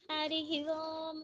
हरिः ओम्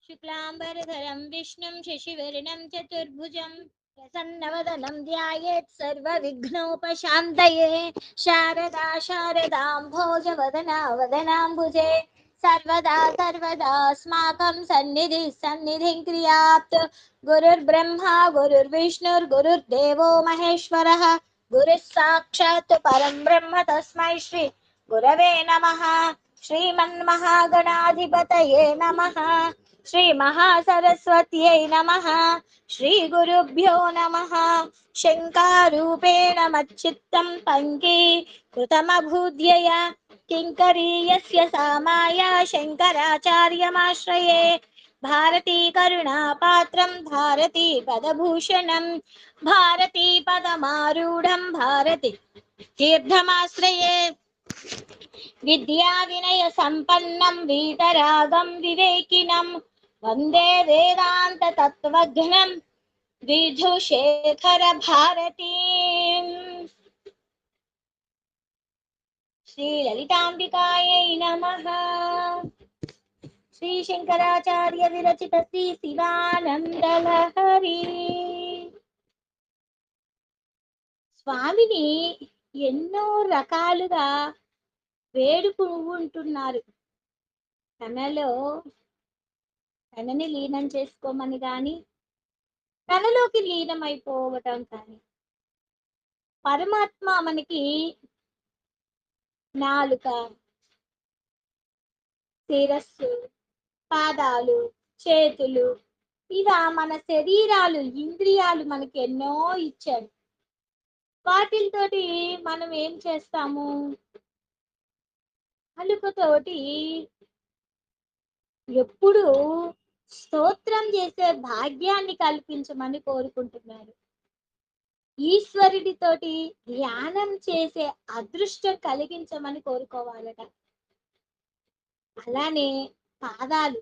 शुक्लाम्बरधरं विष्णुं शशिवर्णं चतुर्भुजं प्रसन्नवदनं ध्यायेत् सर्वविघ्नोपशान्तये। शारदा शारदाम्भोजवदना वदनाम्बुजे सर्वदा सर्वदास्माकं सन्निधिः सन्निधिं क्रियात्। गुरुर्ब्रह्मा गुरुर्विष्णुर्गुरुर्देवो महेश्वरः गुरुः साक्षात् परं ब्रह्म तस्मै श्री गुरवे नमः। श्रीमन्महागणाधिपतये नमः। श्री महासरस्वत्यै नमः। श्री गुरुभ्यो नमः। शङ्कारूपेण मच्चित्तं पङ्कीकृतमभूद्यया किङ्करीयस्य सामाया शङ्कराचार्यमाश्रये। भारती करुणापात्रं भारती पदभूषणं भारती पदमारूढं भारती तीर्थमाश्रये। विद्या विनय संपन्नं वीतरागं विवेकिनं वन्दे वेदांत तत्त्वज्ञं विधुशेखर भारतीम्। श्री ललितांबिकायै नमः। श्री शंकराचार्य विरचित श्री शिवानंद लहरी స్వామిని ఎన్నో రకాలుగా వేడుకుంటున్నారు. తనని లీనం చేసుకోమని గాని తనలోకి లీనమైపోవటం కానీ. పరమాత్మ మనకి నాలుక, శిరస్సు, పాదాలు, చేతులు, ఇలా మన శరీరాలు, ఇంద్రియాలు మనకి ఎన్నో ఇచ్చాడు. వాటితోటి మనం ఏం చేస్తాము? నాలుకతోటి ఎప్పుడు స్తోత్రం చేసే భాగ్యాన్ని కల్పించమని కోరుకుంటున్నారు. ఈశ్వరుడితోటి ధ్యానం చేసే అదృష్టం కలిగించమని కోరుకోవాలట. అలానే పాదాలు,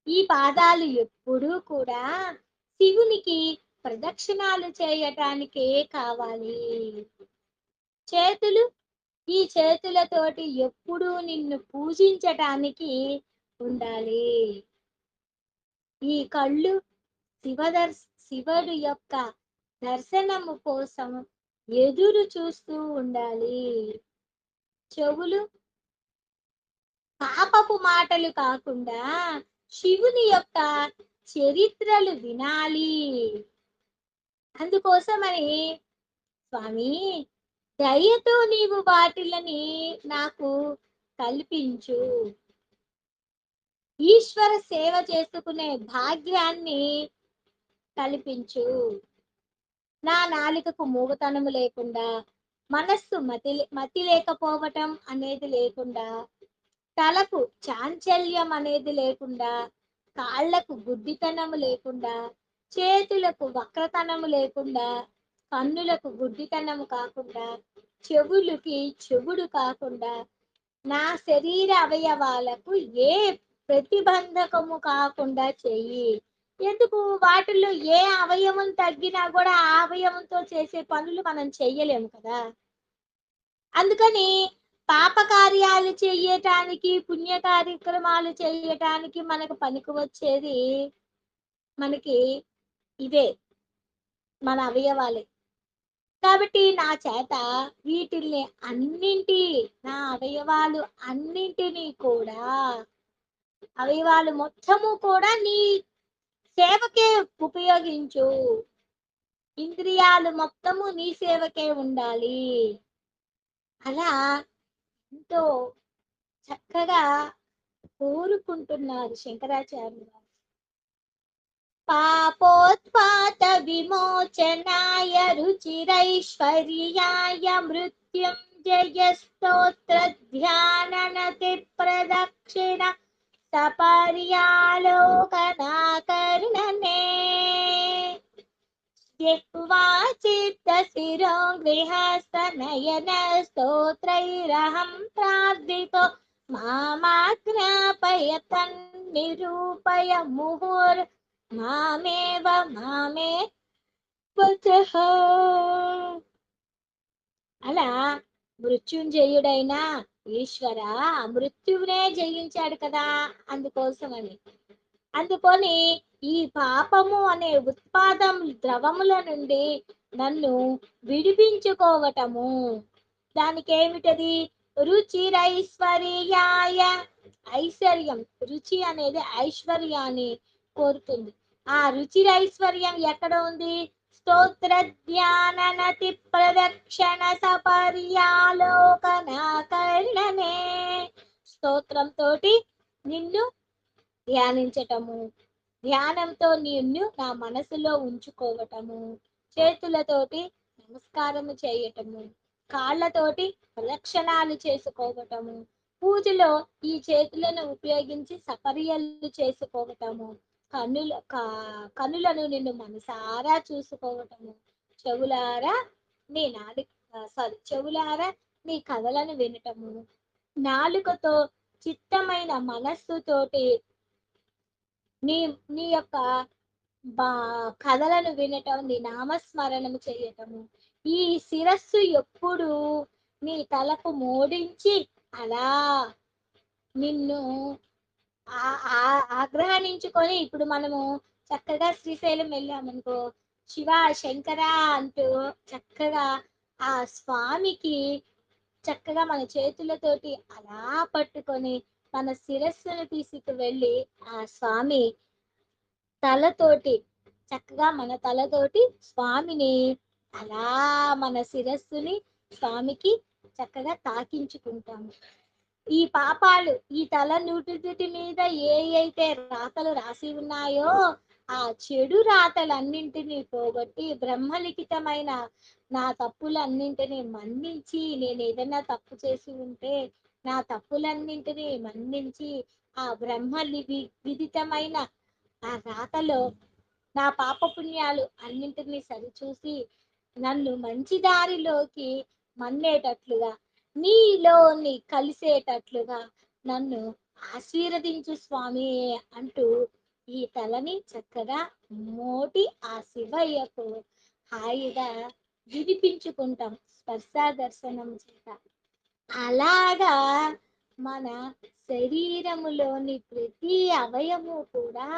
ఈ పాదాలు ఎప్పుడూ కూడా శివునికి ప్రదక్షిణాలు చేయటానికే కావాలి. చేతులు, ఈ చేతులతోటి ఎప్పుడూ నిన్ను పూజించటానికి ఉండాలి. ఈ కళ్ళు శివుడు యొక్క దర్శనము కోసం ఎదురు చూస్తూ ఉండాలి. చెవులు పాపపు మాటలు కాకుండా శివుని యొక్క చరిత్రలు వినాలి. అందుకోసమని స్వామి దయతో నీవు వాటిలని నాకు కల్పించు, ఈశ్వర సేవ చేసుకునే భాగ్యాన్ని కల్పించు. నా నాలుకకు మూగతనము లేకుండా, మనస్సు మతి లేకపోవటం అనేది లేకుండా, తలకు చాంచల్యం అనేది లేకుండా, కాళ్లకు గుడ్డితనము లేకుండా, చేతులకు వక్రతనము లేకుండా, కన్నులకు గుడ్డితనము కాకుండా, చెవులకి చెవుడు కాకుండా, నా శరీర అవయవాలకు ఏ ప్రతిబంధకము కాకుండా చెయ్యి. ఎందుకు? వాటిల్లో ఏ అవయవం తగ్గినా కూడా ఆ అవయవంతో చేసే పనులు మనం చెయ్యలేము కదా. అందుకని పాప కార్యాలు చెయ్యటానికి, పుణ్య కార్యక్రమాలు చెయ్యటానికి మనకు పనికి వచ్చేది మనకి ఇవే, మన అవయవాలే. కాబట్టి నా చేత వీటిల్ని నా అవయవాలు అన్నింటినీ కూడా, అవయవాలు మొత్తము కూడా నీ సేవకే ఉపయోగించు. ఇంద్రియాలు మొత్తము నీ సేవకే ఉండాలి. అలా ఎంతో చక్కగా కోరుకుంటున్నారు శంకరాచార్యులు. పాపోత్పాత విమోచనాయ రుచిరైశ్వర్యాయ మృత్యుంజయ స్తోత్ర ధ్యాననతి ప్రదక్షిణ సపర్యాలోకనాకర్ణనే చిత్తశిరో గృహస్థనయన స్తోత్రైరహం ప్రార్థితో మామాజ్ఞాపయ తన్నిరూపయ ముహుర్ మామేవ మామే వచః. అలా మృత్యుంజయుడైన ఈశ్వర మృత్యువునే జయించాడు కదా, అందుకోసమని. అందుకొని ఈ పాపము అనే ఉత్పాదం ద్రవముల నుండి నన్ను విడిపించుకోవటము. దానికి ఏమిటది? రుచిరైశ్వర్యాయ. ఐశ్వర్యం, రుచి అనేది ఐశ్వర్యాన్ని కోరుతుంది. ఆ రుచిరైశ్వర్యం ఎక్కడ ఉంది? స్తోత్ర ధ్యాననతి ప్రదక్షిణ సపర్యాలోకనాకర్ణనే. స్తోత్రం తోటి నిన్ను ధ్యానించటము, ధ్యానంతో నిన్ను నా మనసులో ఉంచుకోవటము, చేతులతోటి నమస్కారము చేయటము, కాళ్ళతోటి ప్రదక్షిణాలు చేసుకోవటము, పూజలో ఈ చేతులను ఉపయోగించి సపర్యలు చేసుకోవటము, కనులను నిన్ను మనసారా చూసుకోవటము, చెవులారా నీ చెవులారా నీ కథలను వినటము, నాలుకతో చిత్తమైన మనస్సుతోటి నీ నీ యొక్క కథలను వినటం, నీ నామస్మరణము చేయటము, ఈ శిరస్సు ఎప్పుడు నీ తలకు మోడించి అలా నిన్ను ఆగ్రహించుకొని, ఇప్పుడు మనము చక్కగా శ్రీశైలం వెళ్ళామనుకో, శివ శంకర అంటూ చక్కగా ఆ స్వామికి చక్కగా మన చేతులతోటి అలా పట్టుకొని మన శిరస్సును తీసుకువెళ్ళి ఆ స్వామి తలతోటి చక్కగా మన తలతోటి స్వామిని అలా మన శిరస్సుని స్వామికి చక్కగా తాకించుకుంటాము. ఈ పాపాలు ఈ తల నూటిదుటి మీద అయితే రాతలు రాసి ఉన్నాయో ఆ చెడు రాతలన్నింటినీ పోగొట్టి బ్రహ్మలిఖితమైన నా తప్పులన్నింటినీ మన్నించి, నేను ఏదైనా తప్పు చేసి ఉంటే నా తప్పులన్నింటినీ మన్నించి ఆ విదితమైన ఆ రాతలో నా పాపపుణ్యాలు అన్నింటినీ సరిచూసి నన్ను మంచి దారిలోకి మన్నేటట్లుగా, నీలోని కలిసేటట్లుగా నన్ను ఆశీర్వదించు స్వామి అంటూ ఈ తలని చక్కగా మోటి ఆ శివయ్యకు హాయిగా విడిపించుకుంటాం స్పర్శ దర్శనం చేత. అలాగా మన శరీరములోని ప్రతి అవయము కూడా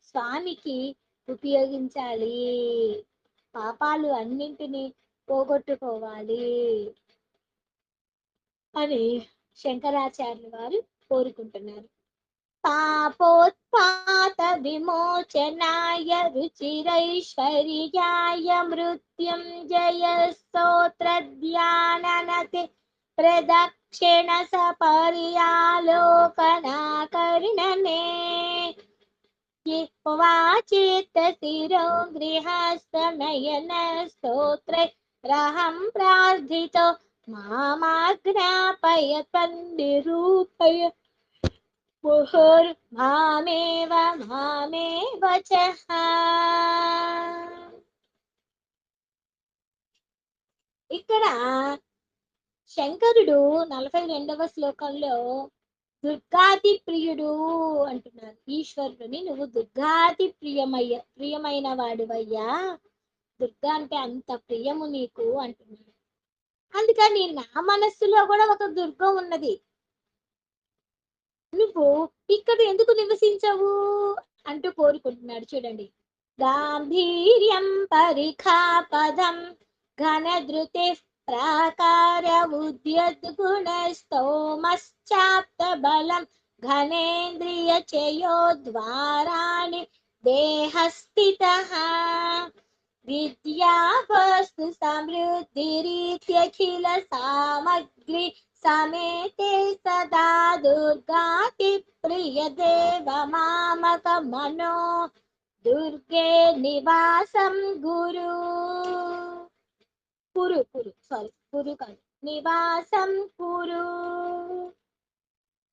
స్వామికి ఉపయోగించాలి, పాపాలు అన్నింటినీ పోగొట్టుకోవాలి అని శంకరాచార్యులు వారు కోరుకుంటున్నారు. పాపోత్పాత విమోచనాయ రుచిరైశ్వర్యాయ మృత్యుంజయ స్తోత్ర ధ్యాననతి ప్రదక్షిణ సపర్యాలోకనాకర్ణనే. జిహ్వాచిత్త శిరో గృహస్థనయన స్తోత్రైరహం ప్రార్థితో మామాజ్ఞాపయ తన్నిరూపయ ముహుర్మామేవ మామేవ చః. ఇక్కడ శంకరుడు 42వ శ్లోకంలో దుర్గాతి ప్రియుడు అంటున్నారు. ఈశ్వరుడిని నువ్వు దుర్గాతి ప్రియమైన వాడివయ్యా, దుర్గా అంటే అంత ప్రియము నీకు అంటున్నాడు. అందుకని నా మనస్సులో కూడా ఒక దుర్గం ఉన్నది, నువ్వు ఇక్కడ ఎందుకు నివసించవు అంటూ కోరుకుంటున్నాడు. చూడండి, గాంభీర్యం పరిఖాపదం ఘనధృతి ప్రాకార ఉద్యద్గుణస్తోమశ్చాప్త బలం ఘనేంద్రియ చయోద్వారాణి దేహస్థితః విద్యా వస్తు సమృద్ధిరీత్యఖిల సామగ్రి సమేతే సదా దుర్గాతి ప్రియ దేవ మామక మనో దుర్గే నివాసం గురు కాదు, నివాసం కురు.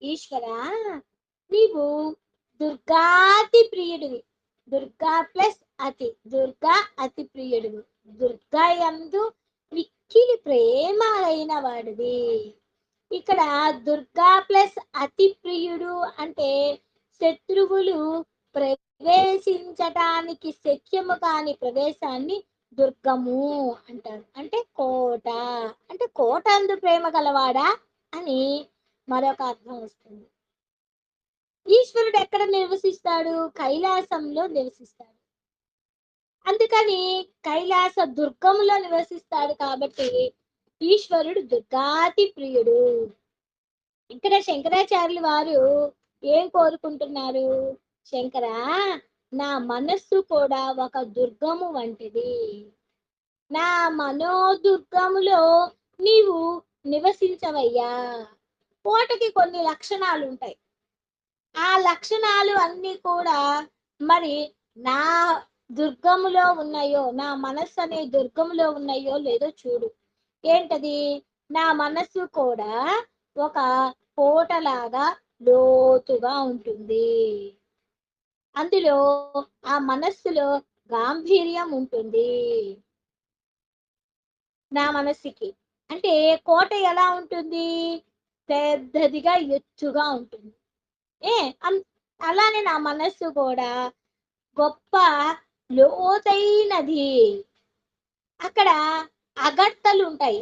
ఈశ్వర నీవు దుర్గాతి ప్రియుడివి, దుర్గా ప్లస్ అతి, దుర్గా అతి ప్రియుడివి, దుర్గా యందు మిక్కిలి ప్రేమ వాడివి. ఇక్కడ దుర్గా ప్లస్ అతి ప్రియుడు అంటే శత్రువులు ప్రవేశించటానికి శక్యము కాని ప్రదేశాన్ని దుర్గము అంటారు. అంటే కోట, అంటే కోట అందు ప్రేమ గలవాడా అని మరొక అర్థం వస్తుంది. ఈశ్వరుడు ఎక్కడ నివసిస్తాడు? కైలాసంలో నివసిస్తాడు. అందుకని కైలాస దుర్గంలో నివసిస్తాడు కాబట్టి ఈశ్వరుడు దుర్గాతి ప్రియుడు. ఇక్కడ శంకరాచార్యులు వారు ఏం కోరుకుంటున్నారు? శంకరా, నా మనస్సు కూడా ఒక దుర్గము వంటిది. నా మనోదుర్గములో నీవు నివసించవయ్యా. కోటకి కొన్ని లక్షణాలుంటాయి. ఆ లక్షణాలు అన్నీ కూడా మరి నా దుర్గములో ఉన్నాయో, నా మనస్సు అనే దుర్గములో ఉన్నాయో లేదో చూడు. ఏంటది? నా మనస్సు కూడా ఒక కోటలాగా లోతుగా ఉంటుంది. అందులో ఆ మనస్సులో గాంభీర్యం ఉంటుంది. నా మనస్సుకి. అంటే కోట ఎలా ఉంటుంది? పెద్దదిగా, ఎత్తుగా ఉంటుంది. ఏ అన్ అలానే నా మనస్సు కూడా గొప్ప లోతైనది. అక్కడ అగడ్తలుంటాయి.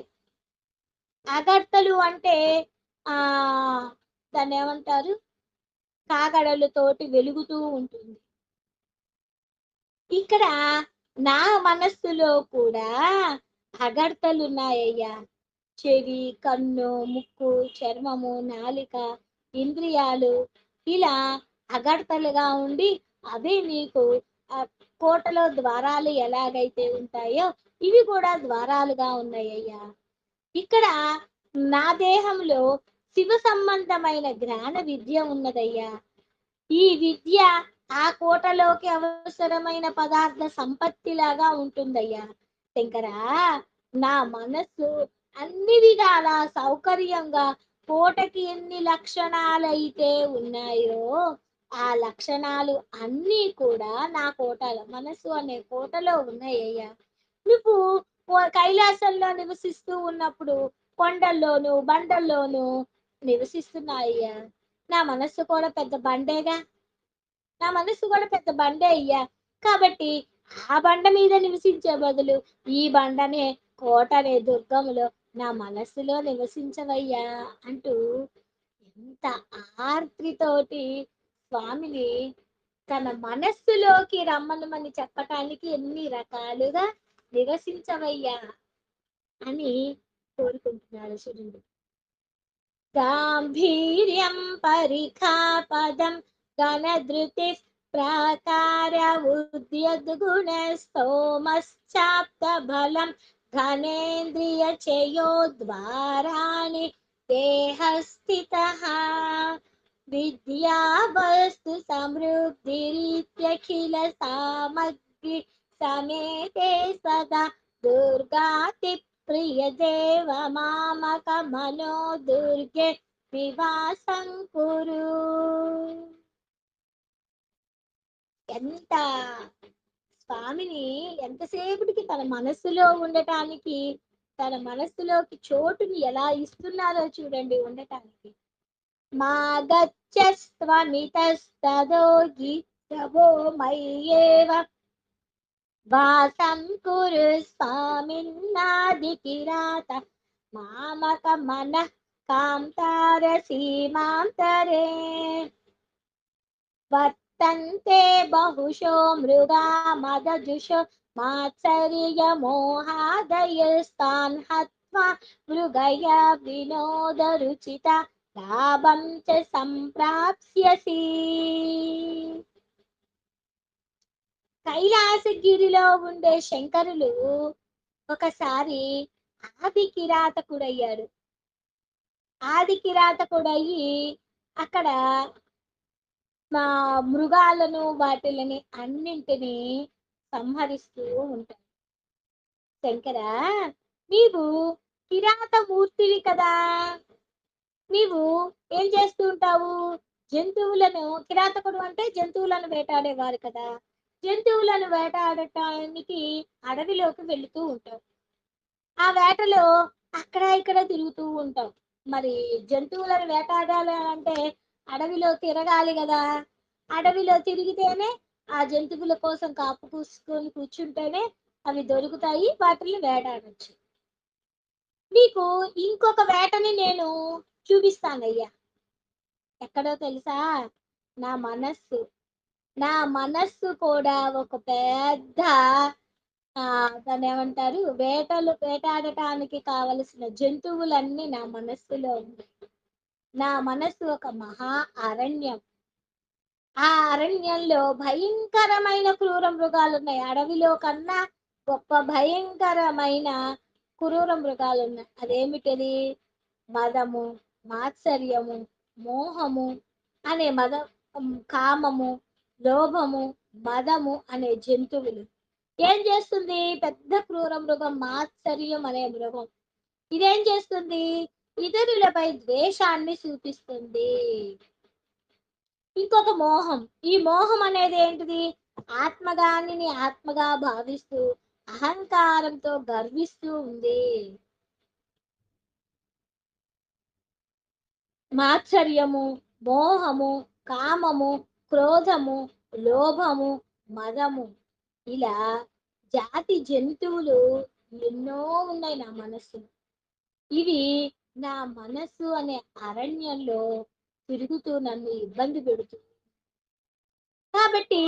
అగడ్తలు అంటే దాన్నేమంటారు? కాగడలతోటి వెలుగుతూ ఉంటుంది. ఇక్కడ నా మనస్సులో కూడా అగడ్తలున్నాయ్యా. చెవి, కన్ను, ముక్కు, చర్మము, నాలిక, ఇంద్రియాలు ఇలా అగడ్తలుగా ఉండి అవే నీకు కోటలో ద్వారాలు ఎలాగైతే ఉంటాయో ఇవి కూడా ద్వారాలుగా ఉన్నాయ్యా. ఇక్కడ నా దేహంలో శివ సంబంధమైన జ్ఞాన విద్య ఉన్నదయ్యా. ఈ విద్య ఆ కోటలోకి అవసరమైన పదార్థ సంపత్తిలాగా ఉంటుందయ్యా. శంకరా, నా మనస్సు అన్ని విధాల సౌకర్యంగా కోటకి ఎన్ని లక్షణాలైతే ఉన్నాయో ఆ లక్షణాలు అన్నీ కూడా నా కోటలో, మనస్సు అనే కోటలో ఉన్నాయ్యా. నువ్వు కైలాసంలో నివసిస్తూ ఉన్నప్పుడు కొండల్లోనూ బండల్లోనూ నివసిస్తున్నాయ్యా. నా మనస్సు కూడా పెద్ద బండేగా. నా మనస్సు కూడా పెద్ద బండే అయ్యా. కాబట్టి ఆ బండ మీద నివసించే బదులు ఈ బండనే కోటనే దుర్గములో నా మనస్సులో నివసించవయ్యా అంటూ ఎంత ఆర్తితోటి స్వామిని తన మనస్సులోకి రమ్మనమని చెప్పటానికి ఎన్ని రకాలుగా నివసించవయ్యా అని కోరుకుంటున్నాడు చూడండి. గాంభీర్యం పరిఖాపదం గణధృతి ప్రాకార ఉద్యద్గుణస్తోమశ్చాప్త బలం ఘనేంద్రియ చయోద్వారాణి దేహస్థితః విద్యా వస్తు సమృద్ధిరిత్యఖిల సామగ్రి సమేతే సదా దుర్గాతి ప్రియ దేవ మామక మనో దుర్గే వివాసం కురు. ఎంత స్వామిని ఎంతసేపటికి తన మనస్సులో ఉండటానికి, తన మనస్సులోకి చోటుని ఎలా ఇస్తున్నారో చూడండి ఉండటానికి. మా గచ్చస్త్వమితస్తదో గీతవో మయ్యేవ వాసం కురు స్వామిన్నాది కిరాత మామక మనః కాంతార సీమాంతరే వర్తంతే బహుశో మృగా మదజుషో మాత్సర్య మోహాదయస్తాన్ హత్వా మృగయ వినోద రుచిత లాభం చ సంప్రాప్స్యసి. కైలాసగిరిలో ఉండే శంకరులు ఒకసారి ఆది కిరాతకుడయ్యాడు. ఆది కిరాతకుడయ్యి అక్కడ మా మృగాలను వాటిని అన్నింటినీ సంహరిస్తూ ఉంటాడు. శంకరా, నీవు కిరాతమూర్తివి కదా, నీవు ఏం చేస్తూ ఉంటావు? జంతువులను, కిరాతకుడు అంటే జంతువులను వేటాడేవారు కదా, జంతువులను వేటాడటానికి అడవిలోకి వెళుతూ ఉంటావు. ఆ వేటలో అక్కడ ఇక్కడ తిరుగుతూ ఉంటావు. మరి జంతువులను వేటాడాలంటే అడవిలో తిరగాలి కదా. అడవిలో తిరిగితేనే ఆ జంతువుల కోసం కాపు కూసుకొని కూర్చుంటేనే అవి దొరుకుతాయి, వాటిని వేటాడొచ్చు. నీకు ఇంకొక వేటని నేను చూపిస్తానయ్యా. ఎక్కడో తెలుసా? నా మనస్సు. నా మనస్సు కూడా ఒక పెద్ద దాన్నేమంటారు? వేటాడటానికి కావలసిన జంతువులన్నీ నా మనస్సులో ఉన్నాయి. నా మనస్సు ఒక మహా అరణ్యం. ఆ అరణ్యంలో భయంకరమైన క్రూర మృగాలున్నాయి. అడవిలో కన్నా గొప్ప భయంకరమైన క్రూర మృగాలున్నాయి. అదేమిటది? మదము, మాత్సర్యము, మోహము అనే కామము, లోభము, మదము అనే జంతువులు. ఏం చేస్తుంది? పెద్ద క్రూర మృగం మాత్సర్యం అనే మృగం. ఇదేం చేస్తుంది? ఇతరులపై ద్వేషాన్ని చూపిస్తుంది. ఇంకొక మోహం. ఈ మోహం అనేది ఏంటిది? ఆత్మగానిని ఆత్మగా భావిస్తూ అహంకారంతో గర్విస్తూ ఉంది. మాత్సర్యము, మోహము, కామము, క్రోధము, లోభము, మదము ఇలా జాతి జంతువులు ఎన్నో ఉన్నాయి నా మనస్సులో. ఇవి నా మనస్సు అనే అరణ్యంలో తిరుగుతూ నన్ను ఇబ్బంది పెడుతుంది. కాబట్టి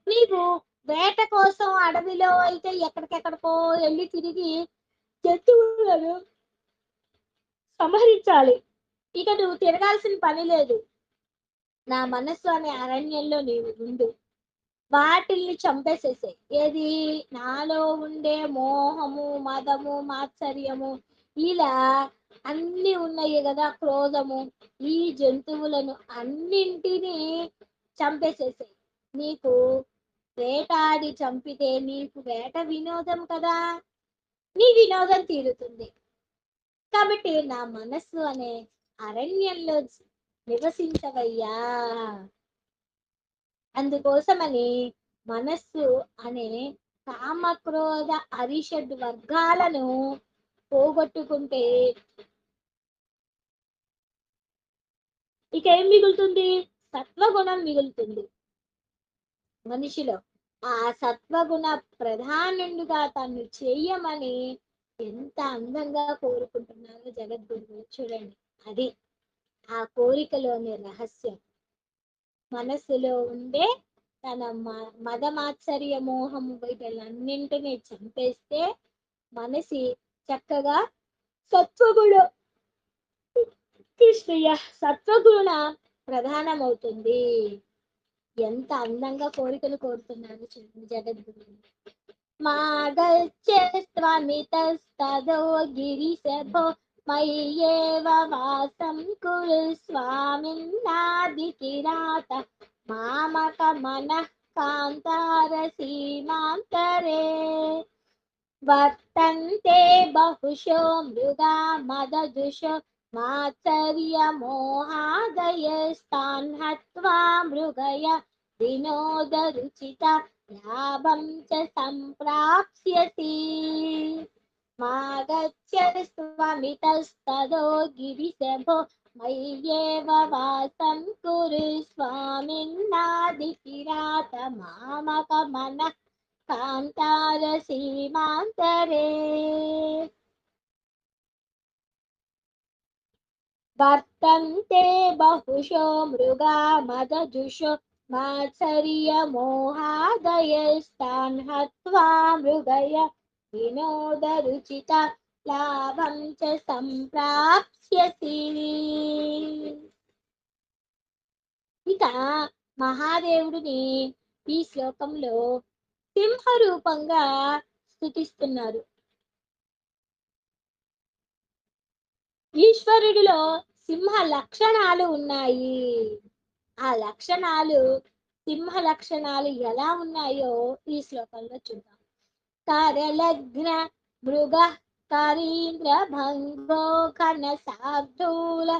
నీవు వేట కోసం అడవిలో అయితే ఎక్కడికెక్కడికో వెళ్ళి తిరిగి జంతువులను సంహరించాలి. ఇక నువ్వు తిరగాల్సిన పని లేదు. నా మనస్సు అనే అరణ్యంలో నీవు ఉండు. వాటిల్ని చంపేసేసాయి. ఏది? నాలో ఉండే మోహము, మదము, మాత్సర్యము ఇలా అన్నీ ఉన్నాయి కదా, క్రోధము. ఈ జంతువులను అన్నింటినీ చంపేసేసాయి. నీకు వేటాడి చంపితే నీకు వేట వినోదం కదా, నీ వినోదం తీరుతుంది. కాబట్టి నా మనస్సు అనే అరణ్యంలో నివసించవయ్యా. అందుకోసమని మనస్సు అనే కామక్రోధ అరిషడ్ వర్గాలను పోగొట్టుకుంటే ఇక ఏం మిగులుతుంది? సత్వగుణం మిగులుతుంది మనిషిలో. ఆ సత్వగుణ ప్రధానుడిగా తను చెయ్యమని ఎంత అందంగా కోరుకుంటున్నారో జగద్గురువులు చూడండి. అది ఆ కోరికలోని రహస్యం. మనస్సులో ఉండే తన మదమాత్సర్య మోహము వీటన్నింటినీ చంపేస్తే మనసి చక్కగా సత్వగుణ కృష్ణయ్య సత్వగుణ ప్రధానమవుతుంది. ఎంత అందంగా కోరికలు కోరుతున్నారు చూడండి జగద్గురు. మాగచ్చేస్త్వమితస్తదో గిరిశభో మయ్యేవ వాసం కురు స్వామిన్నాదికిరాత మామక మనః కాంతార సీమాంతరే వర్తంతే బహుశో మృగా మదజుషో మాత్సర్యమోహాదయస్తాన్ హత్వా మృగయ వినోదరుచిత లాభం చ సంప్రాప్స్యసి. మాగచ్ఛస్త్వమితస్తదో గిరిశభో మయ్యేవ వాసం కురు స్వామిన్నాదికిరాత మామక మనః కాంతార సీమాంతరే వర్తంతే బహుశో మృగా మదజుషో మాత్సర్యమోహాదయస్తాన్ హత్వా మృగయ వినోదరుచిత లాభం చ సంప్రాప్స్యసి. ఇక మహాదేవుడిని ఈ శ్లోకంలో సింహ రూపంగా స్తుతిస్తున్నారు. ఈశ్వరుడిలో సింహ లక్షణాలు ఉన్నాయి. ఆ లక్షణాలు సింహ లక్షణాలు ఎలా ఉన్నాయో ఈ శ్లోకంలో చూద్దాం. కరలగ్న మృగ కరీంద్ర భంగో ఘన శార్దూల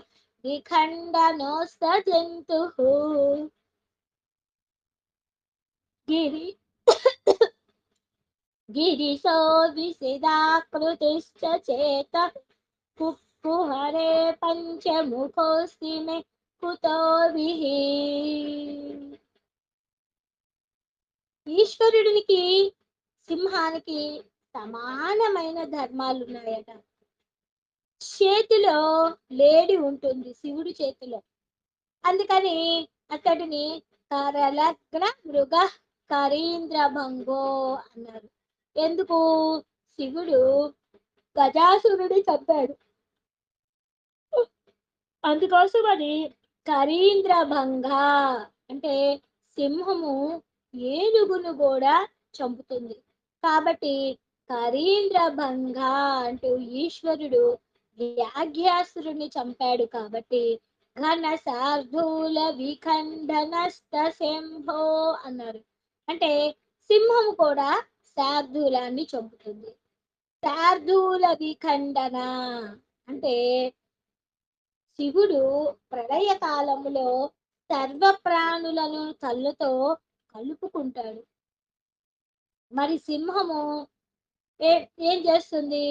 విఖండనోస్త జంతు గిరి గిరిశో విసిదాకృతిశ్చ చేత కుహరే పంచముఖోస్తి మే కుతో విహి. ఈశ్వరుడికి సింహానికి సమానమైన ధర్మాలు ఉన్నాయట. చేతిలో లేడి ఉంటుంది శివుడి చేతిలో. అందుకని అతడిని కరలగ్న మృగ కరీంద్ర భంగో అన్నారు. ఎందుకు? శివుడు గజాసురుడి చంపాడు. అందుకోసమని కరీంద్ర భంగ అంటే సింహము ఏనుగును కూడా చంపుతుంది. కాబట్టి కరీంద్ర భంగ అంటూ ఈశ్వరుడు వ్యాఘ్యాసురుని చంపాడు కాబట్టి ఘన శార్దూల విఖండనస్త శంభో అన్నారు. అంటే సింహము కూడా శార్దూలాన్ని చంపుతుంది. శార్దూల విఖండన అంటే శివుడు ప్రళయ కాలములో సర్వ ప్రాణులను కళ్ళతో కలుపుకుంటాడు. మరి సింహము ఏ ఏం చేస్తుంది?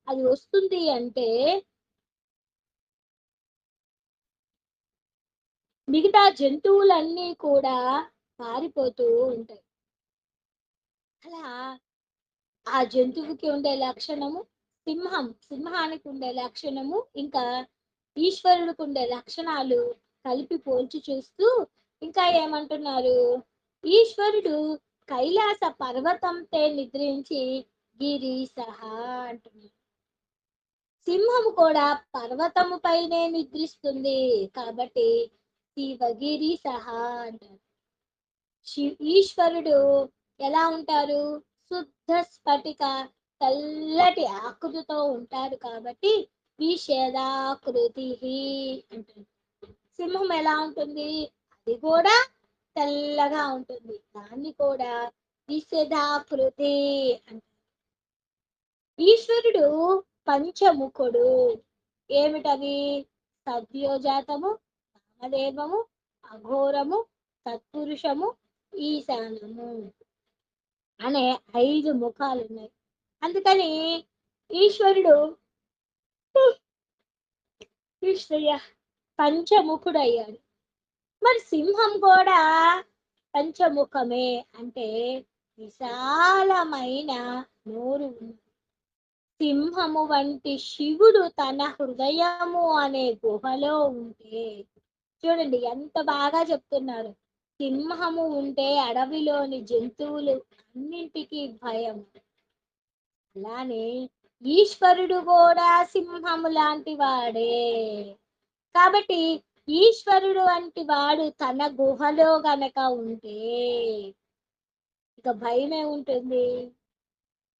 అది వస్తుంది అంటే మిగతా జంతువులన్నీ కూడా పారిపోతూ ఉంటాయి. అలా ఆ జంతువుకి ఉండే లక్షణము సింహానికి ఉండే లక్షణము ఇంకా ఈశ్వరుడికి ఉండే లక్షణాలు కలిపి పోల్చి చూస్తూ ఇంకా ఏమంటున్నారు? ఈశ్వరుడు కైలాస పర్వతంపై నిద్రించి గిరి సహా అంటున్నారు. సింహము కూడా పర్వతము పైనే నిద్రిస్తుంది కాబట్టి శివగిరి సహా అంటారు. ఈశ్వరుడు ఎలా ఉంటారు? శుద్ధ స్ఫటిక తెల్లటి ఆకృతితో ఉంటాడు కాబట్టి విషదాకృతి అంటారు. సింహం ఎలా ఉంటుంది? అది కూడా తెల్లగా ఉంటుంది. దాన్ని కూడా విషదాకృతి అంటారు. ఈశ్వరుడు పంచముఖుడు. ఏమిటవి? సద్యోజాతము, కామదేవము, అఘోరము, సత్పురుషము, ఈశానము అనే 5 ముఖాలు ఉన్నాయి. అందుకని ఈశ్వరుడు కృష్ణయ్య పంచముఖుడయ్యాడు. మరి సింహం కూడా పంచముఖమే అంటే విశాలమైన నోరు ఉంది. సింహము వంటి శివుడు తన హృదయము అనే గుహలో ఉంటే చూడండి ఎంత బాగా చెప్తున్నారు. సింహము ఉంటే అడవిలోని జంతువులు అన్నింటికీ భయం. అలానే ఈశ్వరుడు కూడా సింహము లాంటి వాడే. కాబట్టి ఈశ్వరుడు వంటి వాడు తన గుహలో గనక ఉంటే ఇక భయమే ఉంటుంది.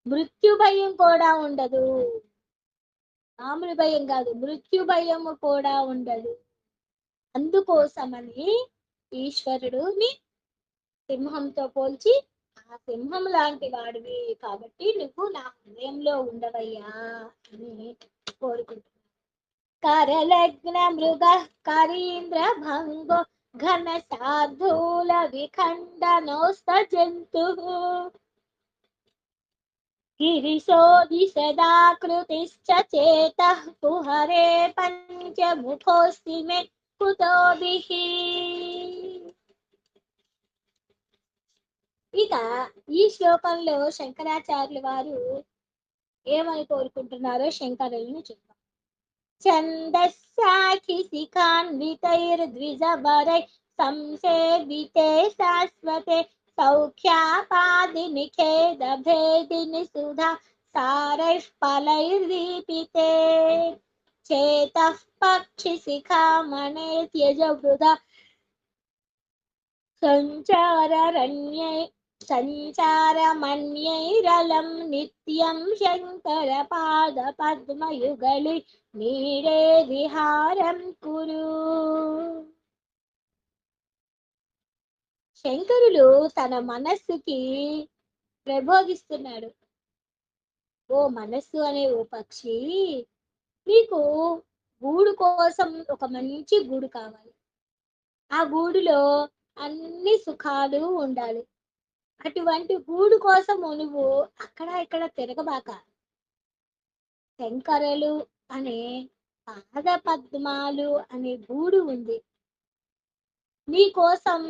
మృత్యు భయం కూడా ఉండదు. మామూలు భయం కాదు, మృత్యు భయము కూడా ఉండదు. అందుకోసమని ఈశ్వరుడుని సింహంతో పోల్చి ఆ సింహం లాంటి వాడివి కాబట్టి నువ్వు నా హృదయంలో ఉండవయ్యా అని కోరుకుంటున్నాను. కరలగ్న మృగ కరీంద్ర భంగో ఘన శార్దూల విఖండనోస్త జంతు గిరిశోధి సదాకృతిశ్చ చేతః కుహరే పంచముఖోస్తి మే కుతోభిః. ఇక ఈ శ్లోకంలో శంకరాచార్యుల వారు ఏమని కోరుకుంటున్నారో శంకరులను చెప్తాం. ఛందస్సాఖి శిఖాన్వితైర్ద్విజవరై సంసేవితే శాశ్వతే సౌఖ్యాపాది నిఖేద భేదిని సుధా సారైః ఫలైర్దీపితే చేతః పక్షి శిఖామణే త్యజ వృధా సంచారమన్యైరలం నిత్యం శంకర పాద పద్మయుగళి నీడే విహారం కురు. శంకరులు తన మనస్సుకి ప్రబోధిస్తున్నాడు. ఓ మనస్సు అనే ఓ పక్షి, నీకు గూడు కోసం ఒక మంచి గూడు కావాలి. ఆ గూడులో అన్ని సుఖాలు ఉండాలి. అటువంటి గూడు కోసము నువ్వు అక్కడ ఇక్కడ తిరగబాక. శంకరులు అనే పాద పద్మాలు అనే గూడు ఉంది. నీ కోసం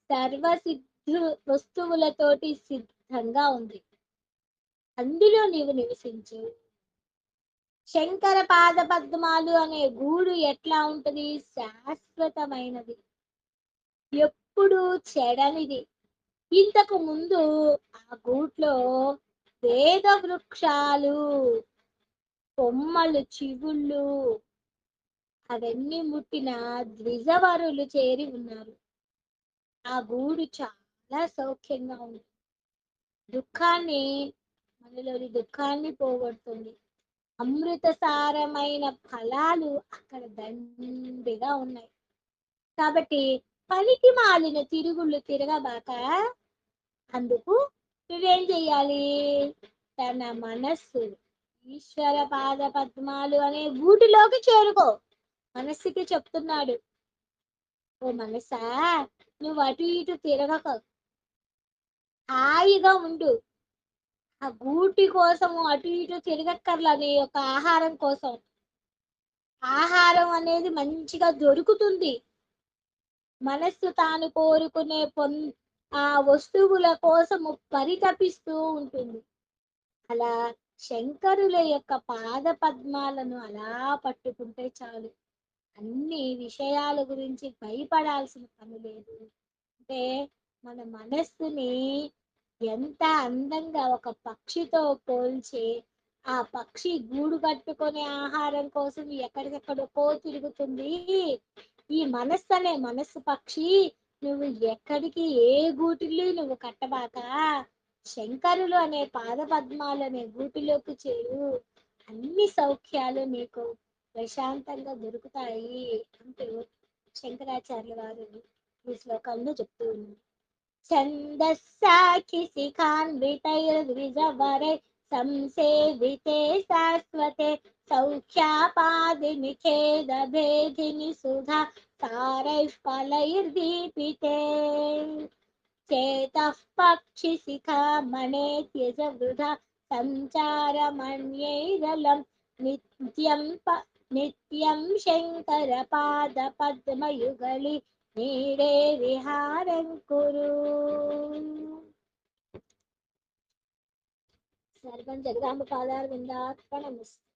సర్వసిద్ధు వస్తువులతోటి సిద్ధంగా ఉంది. అందులో నీవు నివసించు. శంకర పాద పద్మాలు అనే గూడు ఎట్లా ఉంటది? శాశ్వతమైనది. ఎప్పుడు చెడనిది. ఇంతకు ముందు ఆ గూట్లో వేద వృక్షాలు, కొమ్మలు, చిగుళ్ళు అవన్నీ ముట్టిన ద్విజవరులు చేరి ఉన్నారు. ఆ గూడు చాలా సౌఖ్యంగా ఉంది. దుఃఖాన్ని మనలోని దుఃఖాన్ని పోగొడుతుంది. అమృతసారమైన ఫలాలు అక్కడ దండిగా ఉన్నాయి. కాబట్టి పనికి మాలిన తిరుగుళ్ళు తిరగబాక అందుకు నువ్వేం చెయ్యాలి? తన మనస్సు ఈశ్వర పాద పద్మాలు అనే గూటిలోకి చేరుకో. మనస్సుకి చెప్తున్నాడు, ఓ మనసా, నువ్వు అటు ఇటు తిరగక, హాయిగా ఉండు. ఆ గూటి కోసము అటు ఇటు తిరగక్కర్లా నీ యొక్క ఆహారం కోసం. ఆహారం అనేది మంచిగా దొరుకుతుంది. మనస్సు తాను కోరుకునే ఆ వస్తువుల కోసము పరితపిస్తూ ఉంటుంది. అలా శంకరుల యొక్క పాద పద్మాలను అలా పట్టుకుంటే చాలు. అన్ని విషయాల గురించి భయపడాల్సిన పని లేదు. అంటే మన మనస్సుని ఎంత అందంగా ఒక పక్షితో పోల్చి, ఆ పక్షి గూడు కట్టుకునే ఆహారం కోసం ఎక్కడికెక్కడికో తిరుగుతుంది. ఈ మనస్సు అనే మనస్సు పక్షి నువ్వు ఎక్కడికి ఏ గూటిలో నువ్వు కట్టబాక, శంకరులు అనే పాద పద్మాలు అనే గూటిలోకి చేరు. అన్ని సౌఖ్యాలు నీకు ప్రశాంతంగా దొరుకుతాయి అంటూ శంకరాచార్య వారు ఈ శ్లోకంలో చెప్తూ ఉన్నారు. ఛందస్సాఖి శిఖాన్వితైర్ద్విజవరై సంసేవితే శాశ్వతే సౌఖ్యాపాది నిఖేదభేదిని సుధా సారైః ఫలైర్దీపితే చేతః పక్షి శిఖామణే త్యజ వృధా సంచారమణ్యైరలం నిత్యం నిత్యం శంకర పాద పద్మయుగళి నీడే విహారం కురు. సర్వం జగదాంబ పాదార విందార్పణమస్తు.